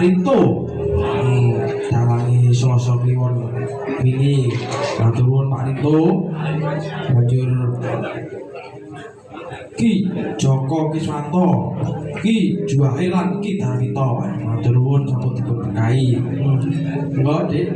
Rinto dalangi Selasa Kliwon ini matur nuwun Pak Rinto. Banjur Ki Joko Kiswanto, Ki Juwahe lan Ki Darmito. Matur nuwun sampun dipun berkahi. Monggo, Dik.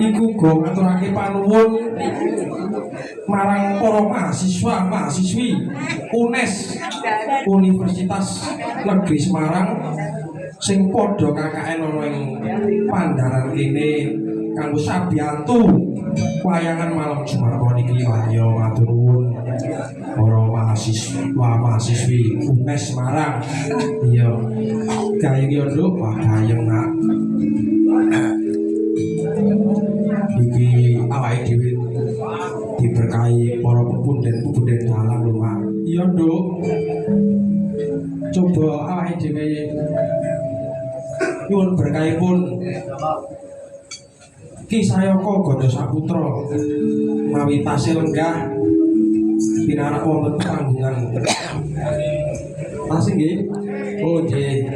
Iku ngaturake panuwun marang para mahasiswa mahasiswi UNES Universitas Negeri Semarang sing padha KKN ana ing Pandaran kene kanggo sabiyantu wayangan malam Jumarto niki wahya matur nuwun para mahasiswa mahasiswi UNES Semarang. Iya gayeng yo nduk wah gayeng nak iki awake dhewe diberkahi para pepunden-pepunden dalang lho Mak. Iya nduk coba awake dhewe nyuwun berkahipun Ki Sayaka Ganda Saputra mawi tasih lenggah pinarak wonten panggungan. Tasih nggih. Oh nggih.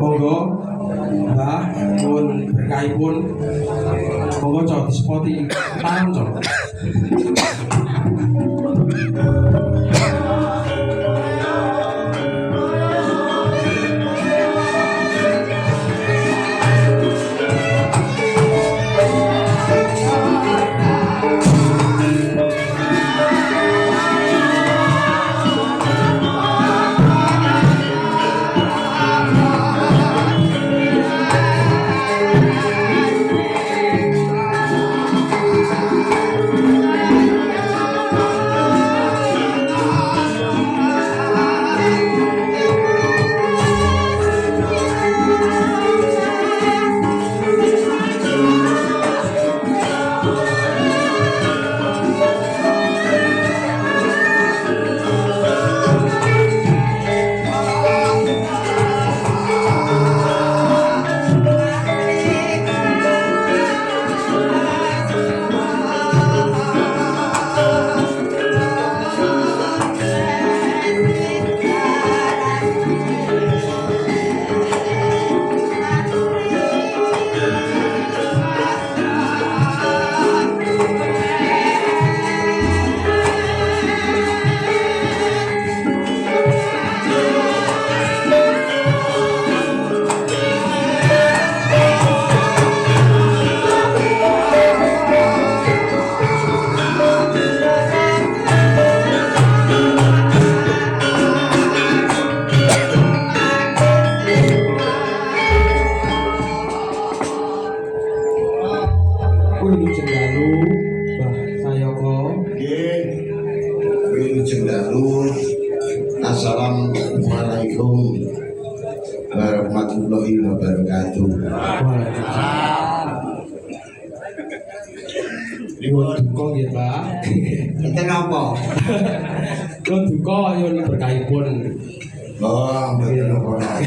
Monggo Mbah pun berkahipun. Monggo cok disepoti tangan cok. Wilujeng dalu Mbah Sayaka. Nggih. Wilujeng dalu. Assalamualaikum warahmatullahi wabarakatuh. Nyuwun duka nggih, Pak. Enten apa? Nyuwun duka nyuwun berkahipun. Oh, mboten apa.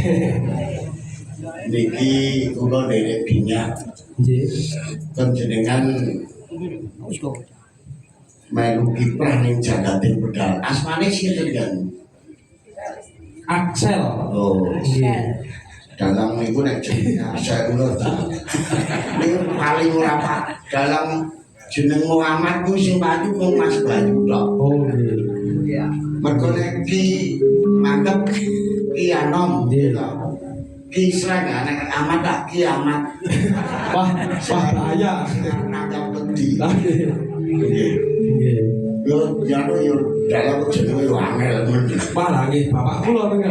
Niki kula nderek binyak. Nggih. Panjenengan melu kiprah ning jagating pedal. Asmane sinten kan? Axel. Oh, Nggih. dalam niku nek jenenge saya kula ta. Niku paling ora Pak. Dalam jeneng Muhammad ku sing maju mung Mas Bayu tok. Oh nggih. Mergo nek Ki mantep Ki Anom Nggih. Ki Sreng nek amat tak Ki amat. Wah bahaya. Nanggap pedhi. Nggih. Nggih. Nggih. Yo yo dalam jenenge yo angel men. Malah nggih Bapak kula niku.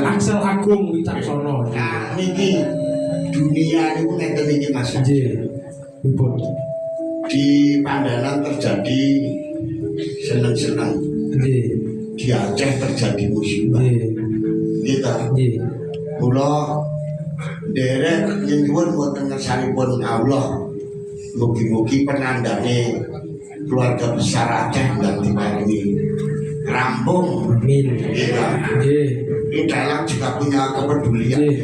Axel Agung Wicaksono. Nah niki dunia niku ngeten iki Mas. Nggih. Pripun? Di Pandanan terjadi seneng-seneng. Nggih. Di Aceh terjadi musibah. Nggih. Kita Nggih. kula nderek nyuwun wonten ngersanipun Allah. Mugi-mugi penandane keluarga besar Aceh dan diparingi rampung. Amin. Kita Nggih. ini dalam juga punya kepedulian. Nggih.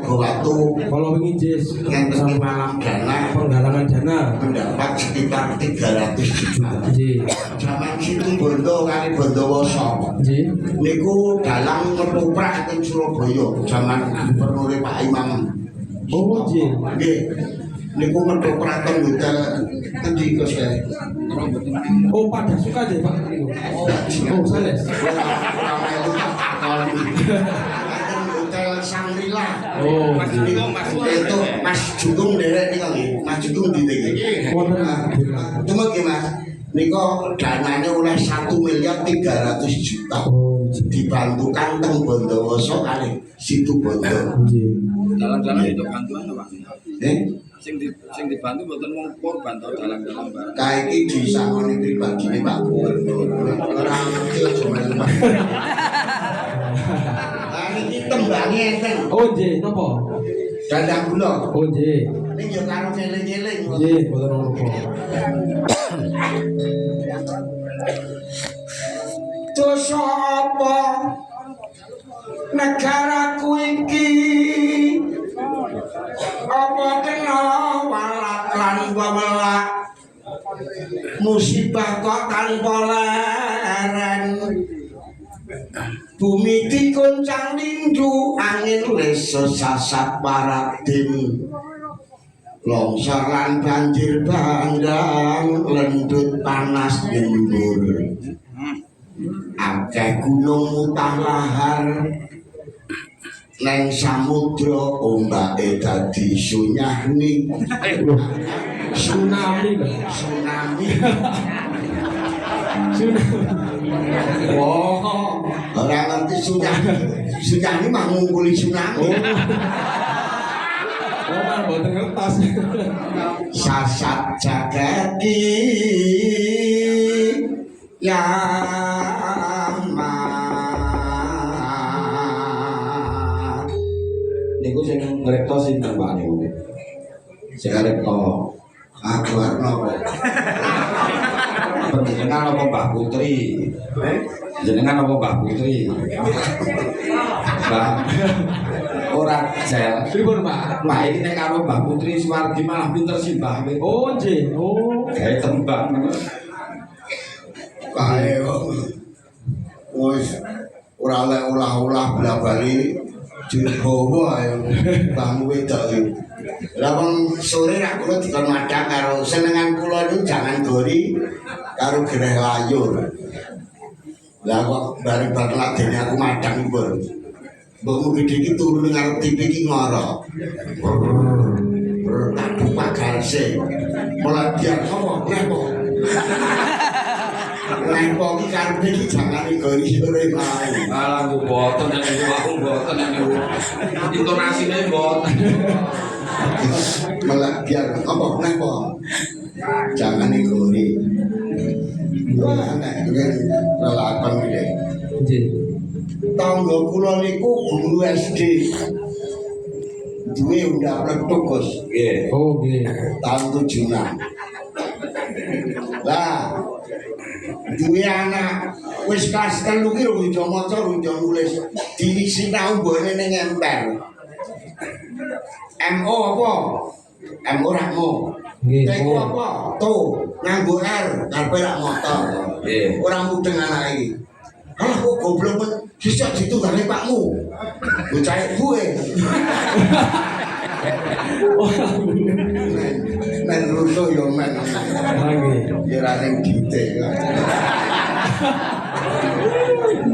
Waktu Kalau wingi jis ngenten malam dana penggalangan dana. mendapat sekitar 300 juta. Nggih. Zaman situ Bondo kali Bondowoso. Nggih. Niku dalang ngetoprak teng Surabaya zaman Gubernur Pak Imam. Oh nggih. Nggih. Niku ngetoprak teng hotel endi Gus Kae. Oh pada suka aja Pak. Oh sales. Hotel Sangrila. Oh Mas itu Mas Jukung derek nika nggih. Mas Jukung di niki. wonten. Cuma gimana? Niko dananya oleh 1.300.000.000 Oh dibantukan teng Bondowoso kali situ Bondo. nggih. Dalam-dalam itu bantuan apa? Sing Sing dibantu mboten wong korban to dalam-dalam barang. kaiki disangoni pribadine Pak Gubernur. Ora ngerti aja melu. Ah niki tembange enten. Oh nggih, napa? Dandang kula. Oh nggih. Ning yo karo ngeling-eling. Nggih, boten napa. Dosa apa negaraku iki apa kena walak lan wewelak musibah kok tanpa leren bumi dikoncang lindu angin leso sasat paratim longsor lan banjir bandang lendut panas nyembur akeh gunung mutah lahar neng samudra ombake dadi sunyahni tsunami tsunami wow ora ngerti sunyahni sunyahni mah ngungkuli tsunami oh mah boten ngertos sasat jagati yama Niku sing ngripta sinten Pak niku? Sing ngripta aku arep Jenengan apa Mbah Putri? Jenengan apa Mbah Putri? Mbah ora jel. pripun Pak Mbah iki nek karo Mbah Putri Suwardi malah pinter sih Mbah. oh nggih oh Gawe tembang. kae wis ora lek ulah-ulah bola-bali dibawa ae bangku wedok iki. Lah wong sore rak kula dikon madang karo senengan kula niku jangan gori karo gereh layur. Lah kok bareng bar ladene aku madang iku. Mbokmu gede iki turu ning ngarep TV iki ngoro. Aku pagarse. Mulai biar apa lepo. Lepo iki karepe iki jangan gori sore wae. Alah ku boten nek niku aku boten nek niku. Intonasine boten. Malah biar apa lepo. Jangan gori. Wah nek lelakon iki. nggih Tangga kula niku guru SD. Duwe undang peletuk Gus. Nggih. oh nggih Tahun 76. Lah duwe anak wis kelas 3 ki lho iso maca iso nulis disinau mbone ning emper. MO apa? MO ra mo. nggih Teko oh apa? To nganggo R karepe rak motor. Nggih. Ora mudeng anak iki. Halah kok goblok men sisa ditunggale pakmu. Bocah duwe. Men rusuh yo men. nggih Kira ning dite.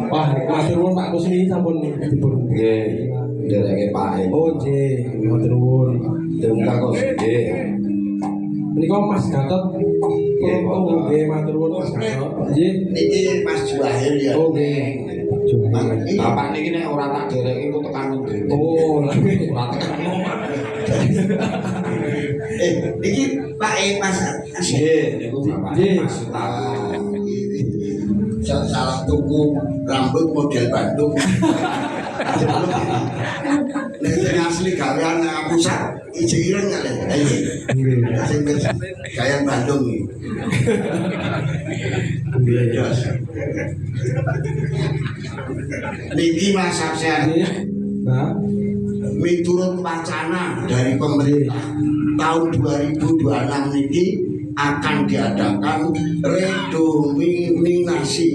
wah matur nuwun Pak Kusni sampun dipun Nggih. Dereke Pak. oh nggih matur nuwun Terima kasih. Nggih. menika Mas Gatot Nggih, oh nggih matur nuwun Mas Gatot nggih Niki Mas Juahir ya. oh nggih Bapak niki nek ora tak dereki ku tekan ngendi. oh nggih Ora tekan omah. Iki Pak Mas Nggih, niku Bapak Nggih. Mas Sutarno. salah tuku rambut model Bandung. Nek sing asli gawean pusat iji ireng kali. Sing gawean Bandung iki. Beda. Niki Mas Absen Nah, miturut wacana dari pemerintah tahun 2026 niki akan diadakan redominasi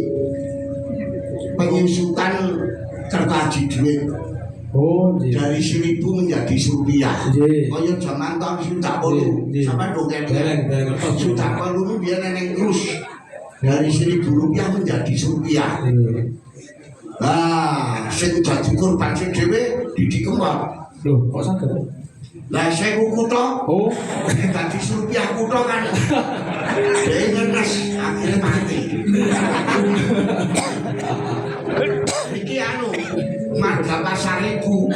penyusutan kertas duit oh nggih dari 1.000 menjadi rupiah. Nggih. Kaya zaman tahun sudah Nggih. sampai dong Dereng, dereng. sudah perlu dia neneng terus dari 1.000 rupiah menjadi rupiah. Nah, sing dadi korban sing dhewe didik kembang. Loh, kok saged? Lah saya kutho, Oh, dadi rupiah kutho kan. Dia ngenes akhirnya mati. Iki anu, marga pasar ibu.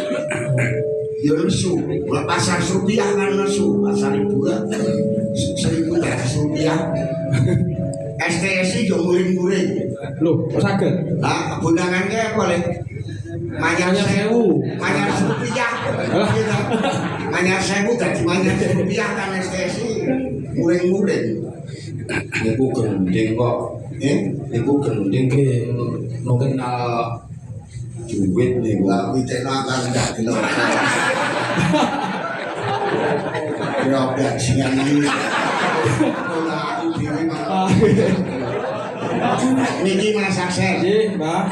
Ya lesu, pasar rupiah kan lesu, pasar ibu kan. 1.000 dadi rupiah. STSI yo muring-muring. loh, kok saged? Lah kebundangannya apa le? Manyar sewu, manyar rupiah. Manyar sewu dadi manyar rupiah kan STSI muring-muring. Niku gending kok. Niku gending mengenal duit niku. Lah witena kan ndak dilo. Ya bajingan iki. Ora aku dhewe malah. Niki Mas Aksel. Nggih, Mbah.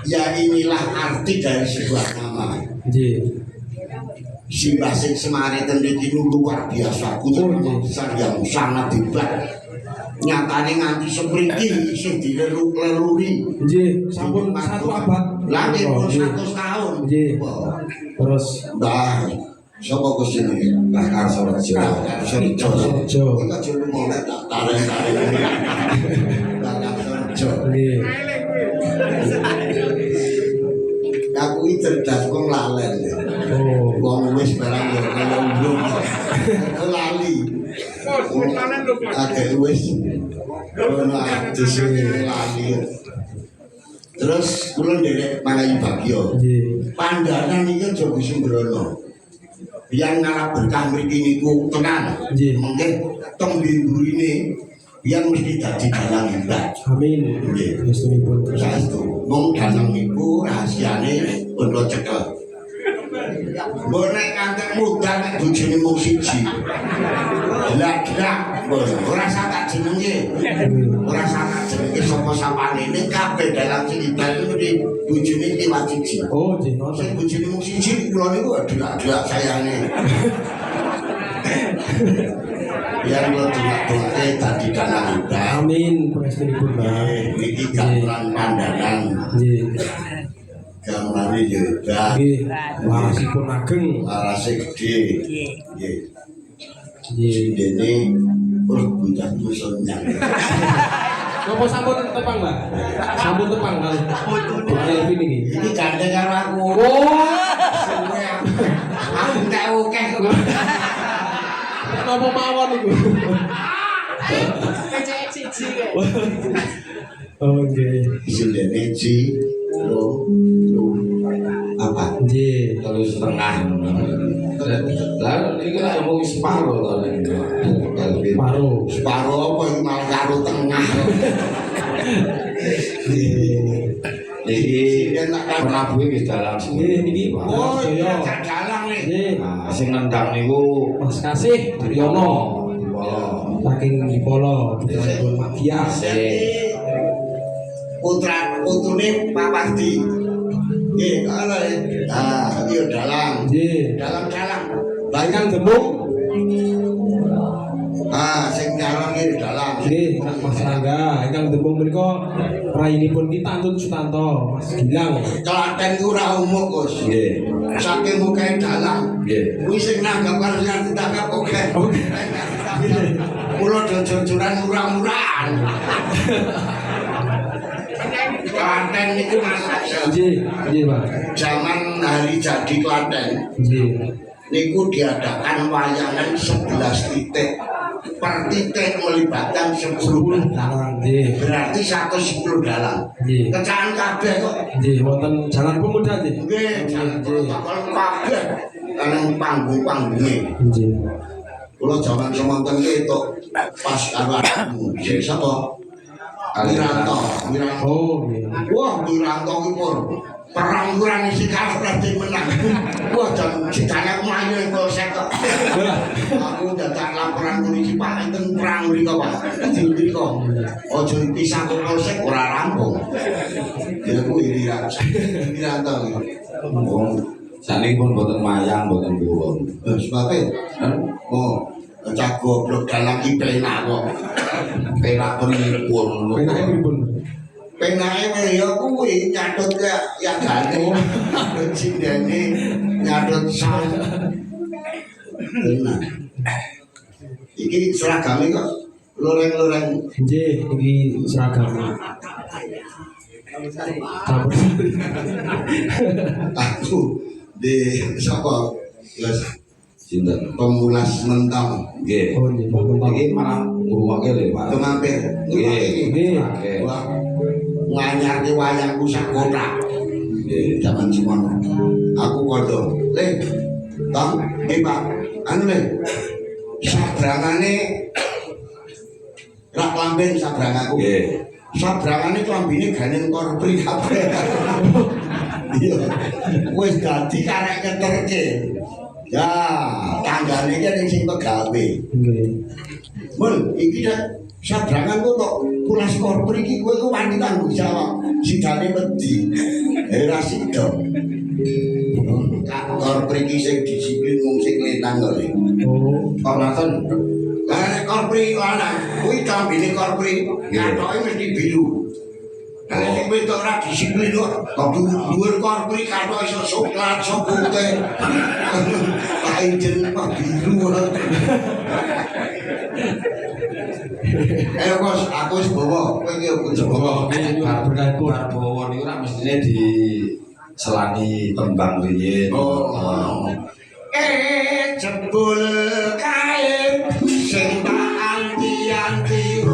Ya inilah arti dari sebuah nama. Nggih. Simbah sing semare ten iki luar biasa, punya besar yang sangat hebat. Nyatane nganti sepriki isih dileluri. Nggih, sampun 1 abad. Langit pun 100 tahun. Nggih. Terus Mbah, sapa Gusti ini? Mbah Karsorejo. Karsorejo. Kita jero molek tak tarik-tarik. Mbah Karsorejo. nggih. Aku iki cerdas kok lalen. Oh. Wong wis barang yo kaya umum. Aku lali. Agak wis. Ono adus lali. Terus kula nderek Mangayu Bagyo. Nggih. Pandanan iki aja Gusti Mbrono. Biar ngarap berkah mriki niku tenan. Nggih. Mungkin teng mburine biar mesti dadi dalang hebat. Amin. Nggih. Yustunipun terus. Saestu. Mong dalang niku rahasiane pun cekel. Mbok nek kanthi mudah nek bojone mung siji. Gelak-gelak, ora sak jenenge. Ora sak jenenge sapa sapane ning kabeh dalam cerita itu di bojone liwat siji. Oh, nggih, ngoten. Sing bojone mung siji kula niku aduh-aduh sayane. Biar lo dilak-dilake dadi dalang hebat. Amin, pangestunipun, Mbah. Niki gamelan pandangan. Nggih. Gambarnya juga Nggih, warasipun ageng. arasnya gede. Nggih. Nggih. Dene bocah musonya. Napa sampun tepang, Mbak? Sampun tepang kali. Elvin iki. Ini gandeng karo aku. Oh, Suwe aku tak oke kok. napa mawon iku? Oh, nggih. Isine ji lo apa? Nggih. 3,5. Lah iki lak mung separo to nek. Paru. Separo apa iki malah karo tengah. Iki Prabu iki dalang Nggih, niki. Oh, iya Sedaya. cak dalang nih. Nggih. Nah, sing nendang niku Mas Kasih Daryono. Saking Dipolo, putripun Mak Gias. Putra putune Pak Wadi. Nggih, kalau nah iya dalang. Nggih. Dalang-dalang. Ingkang Demung. Ah, sing dalang iki dalang. Nggih, Mas Rangga. Ingkang Demung menika rayinipun ki Tantun Sutanto, Mas Gilang. Klaten ku ora umum, Gus. nggih. Saking mukae dalang. Nggih. Kuwi sing nanggap karo sing ditangkap oke. Kula jor-joran murah-murahan. Klaten niku Mas. Nggih, nggih, Pak. Zaman hari jadi Klaten Nggih. niku diadakan wayangan 11 titik. Per titik melibatkan 10 Dalang, nggih. berarti 110 dalang. Nggih. Kecahan kabeh kok. Nggih, wonten Jalan Pemuda nggih. Nggih, jalan protokol kabeh ana panggung-panggunge. Nggih. Kula jaman semonten ki tok pas karo adikmu. Sing sapa? Wiranto. Wiranto. Oh, nggih. Wah, Wiranto ki pur perang kurang isi kalah berarti menang. Wah, jan citane mlayu polsek kok. Aku datang laporan polisi Pak enten perang mriko Pak. Di mriko. Aja dipisah ke polsek ora rampung. Ya kuwi Wiranto ki. Wong sakniki pun boten mayang, boten purun. Sebabe oh, cak goblok dalam ki penak kok. Penak pripun? Penake pripun? Penake ya kuwi nyatut ya gane. Cindene nyatut sak. Benar. Iki seragame kok loreng-loreng. Nggih, iki seragam. Campur. Aku di sapa? Wes Sinten? pemulas mentang. Nggih. Oh, nggih, Pak. Iki malah ngrumakke lho, Pak. Itu mampir. Nggih. Nggih. Nggih. Wah, nganyarke wayangku sak kotak. Nggih. Zaman semono. Aku kodo, "Le, Tong, Pak, anu le. Sabrangane rak lamben sabrangaku. Nggih. Sabrangane klambine ganen korpri kabeh." Iya. Wis dadi karek keterke. Ya, tanggane iki ning sing pegawe. Nggih. Mun iki dak sadrangan kok pulas korpor iki kowe kok wani tanggung jawab. Sidane wedi. Ora sida. Korpor iki sing disiplin mung sing lenang kok. Oh, Kok ngoten? Lah nek korpor lanang kuwi kambine korpor katoke mesti biru. Kalau sing wedok ora disiplin kok dhuwur korpor katoke iso coklat, iso putih. Pak Injen Pak biru. Ayo Bos, aku wis bawa, kowe iki aku bawa. Prabowo niku ora mestine di selani tembang riyin. Oh. Jebul kae sing tak anti-anti.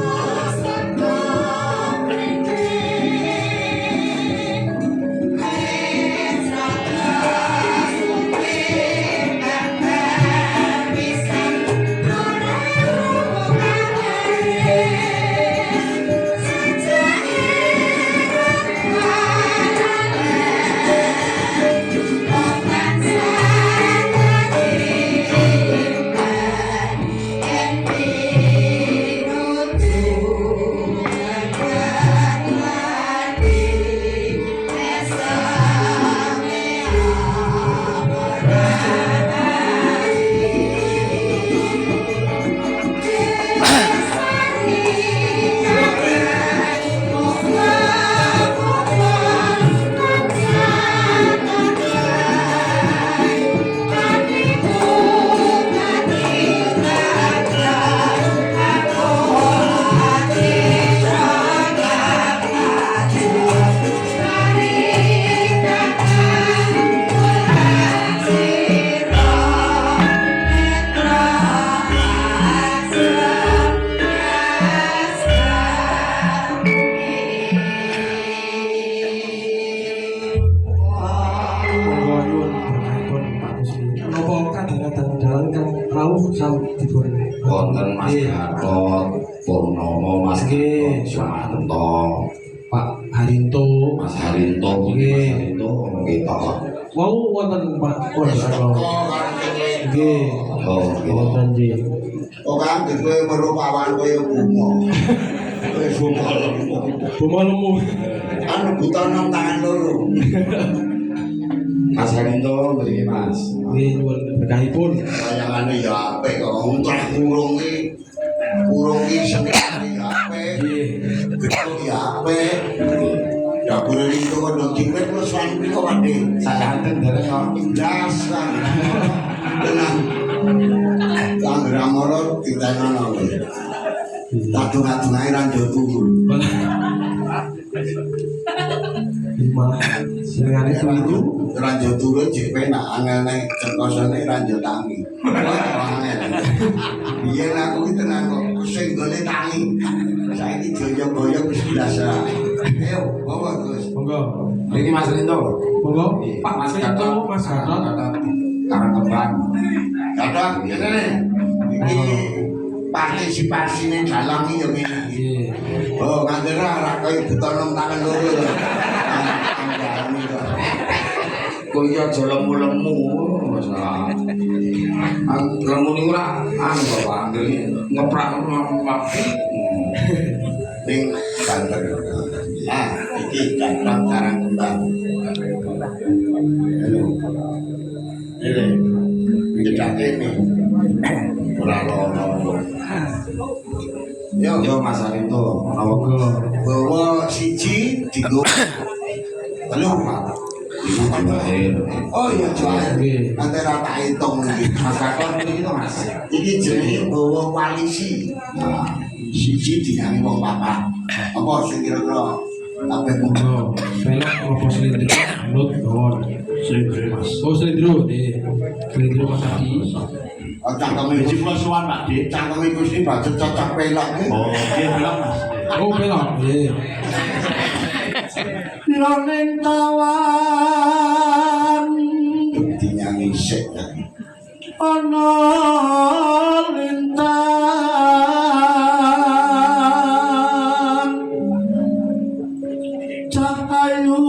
Wonten Mas Gatot, Purnomo, Mas Gatot, Sumanto, Pak Harinto, Mas Harinto, Mas Harinto, kita. mau wonten Pak Purnomo. Nggih. Oh, Wonten nggih. Oh kan kowe merupakan kowe bunga. Kowe bunga lemu. Bunga lemu. Anu buta nang tangan loro. Mas Harinto, mriki Mas. Nggih, nuwun berkahipun. Sayangane ya apik kok untrah kurung iki senengane ya apik. Nggih. Gedung ya apik. Ya boleh itu kan dikit plus wan iki kok wandi. Sayanten dereng kok. Blas kan. Tenang. Kang Ramoro ditenono. Tadung-adungae ra njo turu. Malah senengane turu. Ranjau turun jek penak angel-angel cekosane ranjau tangi. Wah, angel. Biyen aku ki tenan kok sing gole tangi. Saiki goyang-goyang wis biasa. Ayo, bawa Gus. Monggo. Mriki Mas Rinto. Monggo. Pak Mas Gatot, Mas Gatot. Karang Kembang. Gatot, ngene. Iki partisipasine dalang iki yo ngene iki. Nggih. Oh, ngandera ra koyo buta nang tangan loro lho. Anggani kok. Kowe iki aja lemu-lemu, masalah. Lemu niku ora anu Bapak, anggere ngeprak Ning banter. Ah, iki Gatot Karang Kembang. Ini, kita ini ora lono. Yo, Yo Mas Harinto, Monggo. bawa siji digo. Telu. Oh iya, Jual. Antara tak hitung iki. Mas Gatot mriki to Mas. Iki jenenge bawa koalisi. Nah, siji dinyanyi wong papat. Apa sing kira-kira kabeh Monggo. Pelok opo slendro? Lut bawon. Slendro Mas. Oh slendro nggih. Slendro Mas Adi. cangkeme iki kula suwan Pak Dik, cangkeme Gusti budget cocok pelok iki. Oh, nggih pelok Mas. Oh pelok nggih. Loning tawan dinyanyi sik. Ana lintang cahayu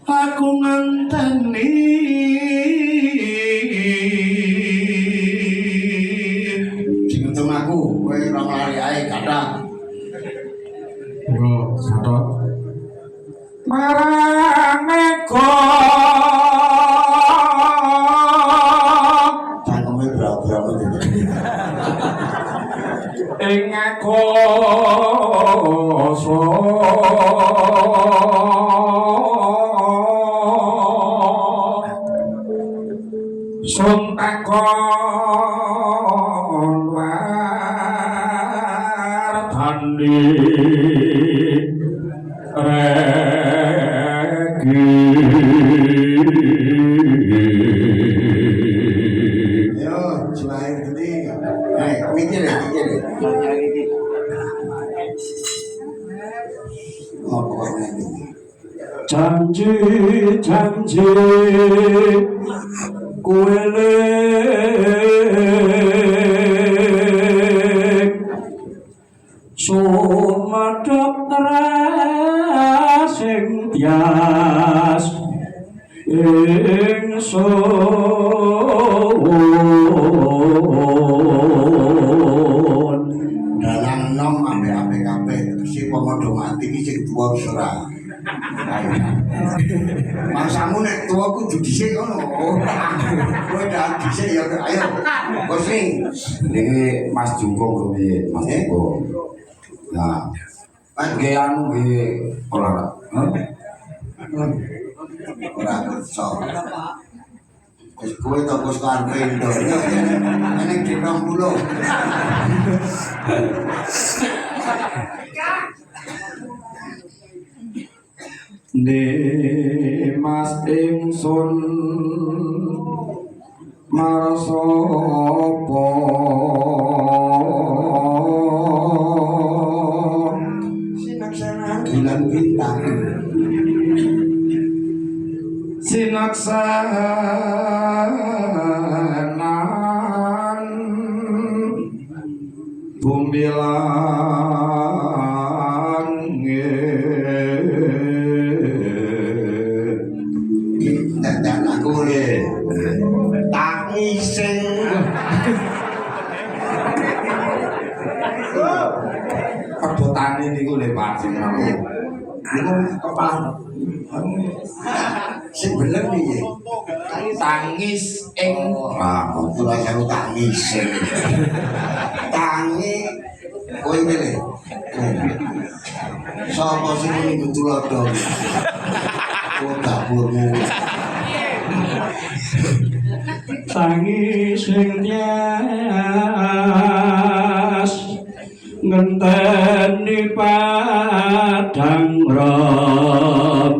aku nganteni Gatot. Maraneka cangkeme berapa ing koso sun takon wartani regi yo jualan gede mikir ya janji kuele sumadep sing tias ingsun dalang nom ambek kabeh si pemodo mati iki sing tuwa ora. Mangsamu nek tuwa kudu dhisik ngono. Kowe dak dhisik ya ayo. Wes ning Niki Mas Jungkung lho piye, Mas Jungkung. Nah, nggih anu nggih olahraga. ora kersa. Wis kowe to bos karepe ndo. Nek di 20. ne mas ingsun marasapa Sinaksana bulan bintang. sinaksanan bumi langit Dan aku le tangi sing Pedotane niku lho Pak Jungkung. niku kepala sing bener piye? Tangis ing Ora karo tangi sing. Tangi kowe milih. Sapa sing muni tulodo? Kowe dapurmu. tangi sing tias ngenteni padang rembulan.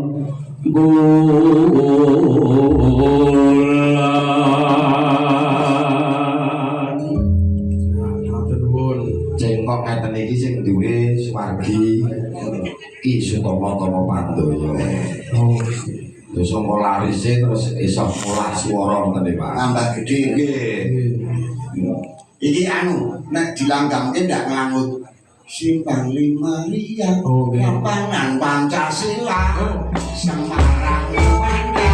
cengkok ngeten iki sing duwe Suwargi Ki Sutomo Pandoyo. Terus engko larise terus iso ngolah swara ngoten Pak. Tambah gede. Nggih. Iki anu, nek dilanggamke ndak ngangut Simpang 5 Ria. Oh, nggih. Lapangan Pancasila. Semarang Wanda.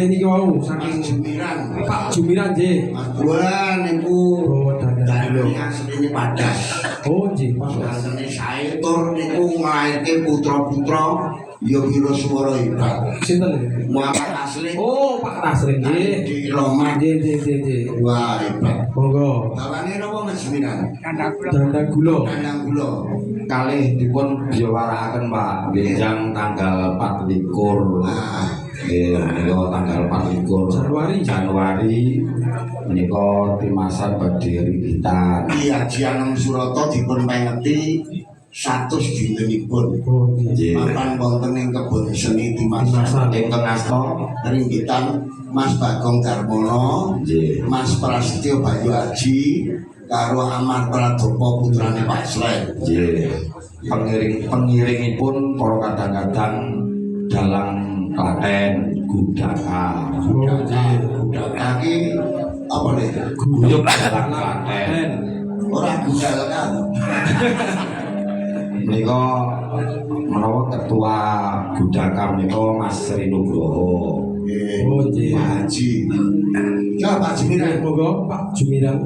nggih niki wau Mas saking Jumiran. Pak Jumiran nggih. Mas Bulan niku Oh, dandang dari asline Padas. Oh, nggih, Pak. Asline sae tur niku nglairke putra-putra ya kira swara hebat. Sinten? Muhammad Asli. Oh, Pak Tasrin nggih. Di Roma. Nggih, nggih, nggih, nggih. Wah, hebat. Monggo. Bawane napa Mas Jumiran? Dandang gula. Kandang kula. Kalih dipun biwarakaken Pak Benjang tanggal 24 Nah, menika tanggal 24 Januari menika timasan badhe ringgitan. Ki Haji Anem Surata dipun pengeti 100 dintenipun. Oh, nggih. Nggih. Mapan wonten ing kebon seni Dimasan. Dimasan. Ingkang asta Ringgitan Mas Bagong Darmono, nggih. Mas Prasetyo Bayu Haji, karo Amar Pradopo putrane Pak Slen. Nggih. Pengiringipun para kadang-kadang dalang Klaten Gudaka. Gudaka ki apa nih? Guyub dalang Klaten. Ora gudaka. Menika menawa ketua Gudaka menika Mas Sri Nugroho. Nggih. Oh, nggih. Pak Haji. Ya Pak Jumiran. Monggo Pak Jumiran.